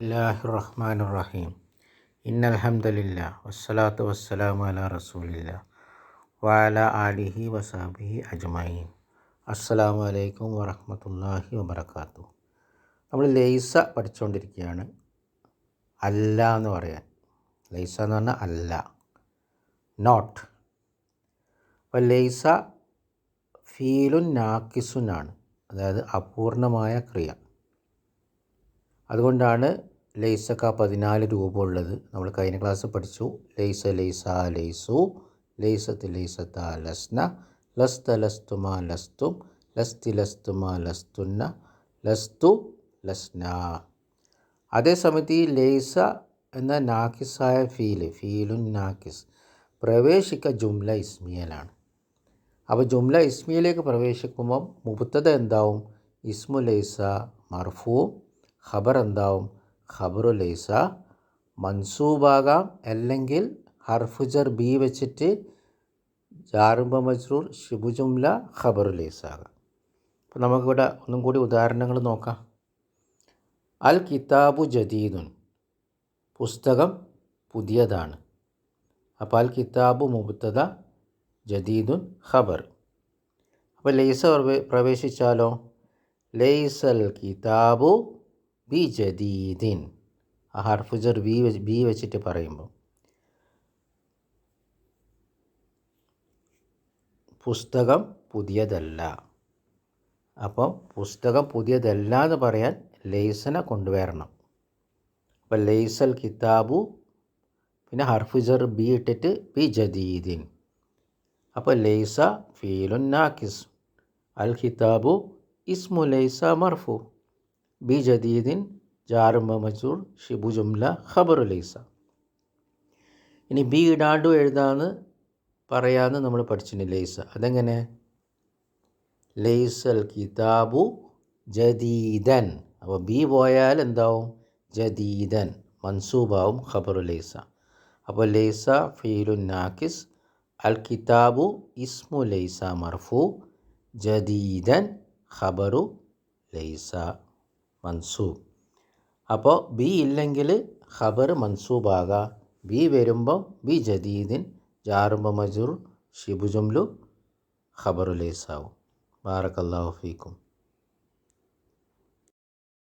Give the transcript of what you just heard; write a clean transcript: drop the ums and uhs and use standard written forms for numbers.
ബിസ്മില്ലാഹിർ റഹ്മാനിർ റഹീം. ഇന്നൽ ഹംദലില്ലാഹി വസ്സലാത്തു വസ്സലാമു അലാ റസൂലില്ലാഹി വഅലാ ആലിഹി വസഹ്ബിഹി അജ്മഈൻ. അസ്സലാമു അലൈക്കും വറഹ്മത്തുള്ളാഹി വബറകാതുഹു. നമ്മൾ ലൈസ പഠിച്ചുകൊണ്ടിരിക്കുകയാണ്. അല്ല എന്ന് പറയാൻ. ലൈസ എന്ന് പറഞ്ഞാൽ അല്ല, നോട്ട്. അപ്പോൾ ലൈസ ഫീലുൻ നാക്കിസുനാണ്, അതായത് അപൂർണമായ ക്രിയ. അതുകൊണ്ടാണ് ലൈസക്ക 14 രൂപമുള്ളത്. നമ്മൾ കഴിഞ്ഞ ക്ലാസ് പഠിച്ചു. ലൈസ ലൈസ ലൈസു, ലൈസത്ത് ലൈസത്ത ലസ്ന, ലസ്ത ലസ്തുമാ ലസ്തും, ലസ്തി ലസ്തുമാ ലസ്തുന്ന, ലസ്തു ലസ്ന. അതേസമയത്ത് ഈ ലൈസ എന്ന നാക്കിസായ ഫീലുൻ നാക്കിസ് പ്രവേശിക്കുക ജുംല ഇസ്മിയയിലാണ്. അപ്പോൾ ജുംല ഇസ്മിയയിലേക്ക് പ്രവേശിക്കുമ്പം മുബ്തദ എന്താവും? ഇസ്മു ലൈസ മർഫൂ. ഖബർ എന്താവും? ഖബറു ലൈസ മൻസൂബാകാം, അല്ലെങ്കിൽ ഹർഫുജർ ബി വെച്ചിട്ട് ജാറുബ മജ്റൂർ ശിബു ജുംല ഖബറു ലൈസ ആകാം. അപ്പോൾ നമുക്കിവിടെ ഒന്നും കൂടി ഉദാഹരണങ്ങൾ നോക്കാം. അൽ കിതാബു ജദീദുൻ, പുസ്തകം പുതിയതാണ്. അപ്പോൾ അൽ കിതാബു മുബ്തദ, ജദീദുൻ ഖബർ. അപ്പോൾ ലൈസ പ്രവേശിച്ചാലോ? ലൈസൽ കിതാബു ബി ജദീദിൻ. ആ ഹർഫുജർ ബി വെച്ചിട്ട് പറയുമ്പോൾ പുസ്തകം പുതിയതല്ല. അപ്പം പുസ്തകം പുതിയതല്ല എന്ന് പറയാൻ ലൈസനെ കൊണ്ടുവരണം. അപ്പം ലൈസൽ കിതാബു, പിന്നെ ഹർഫുജർ ബി ഇട്ടിട്ട് ബി ജദീദിൻ. അപ്പോൾ ലൈസ ഫീലുൻ നാക്കിസ്, അൽ കിതാബു ഇസ്മു ലൈസ മർഫു, ബി ജദീദിൻ ജാറുബ മജ്റൂർ ശിബു ജുംല ഖബറു ലൈസ. ഇനി ബി ഇടാണ്ട് എഴുതാന്ന് പറയാമെന്ന് നമ്മൾ പഠിച്ചിട്ടുണ്ട് ലൈസ. അതെങ്ങനെ? ലൈസൽ കിതാബു ജദീദൻ. അപ്പോൾ ബി പോയാൽ എന്താവും? ജദീദൻ മൻസൂബാവും ഖബറു ലൈസ. അപ്പോൾ ലൈസ ഫീലുൻ നാക്കിസ്, അൽ കിതാബു ഇസ്മു ലൈസ മർഫു, ജദീദൻ ഖബറു ലൈസ മൻസൂബ്. അപ്പോൾ ബി ഇല്ലെങ്കിൽ ഖബർ മൻസൂബാകാം. ബി വരുമ്പം ബി ജദീദിൻ ജാറുബ മജ്റൂർ ശിബു ജുംലു ഖബറു ലൈസ ആവും. ബാറക്കല്ലാഹു ഫീക്കും.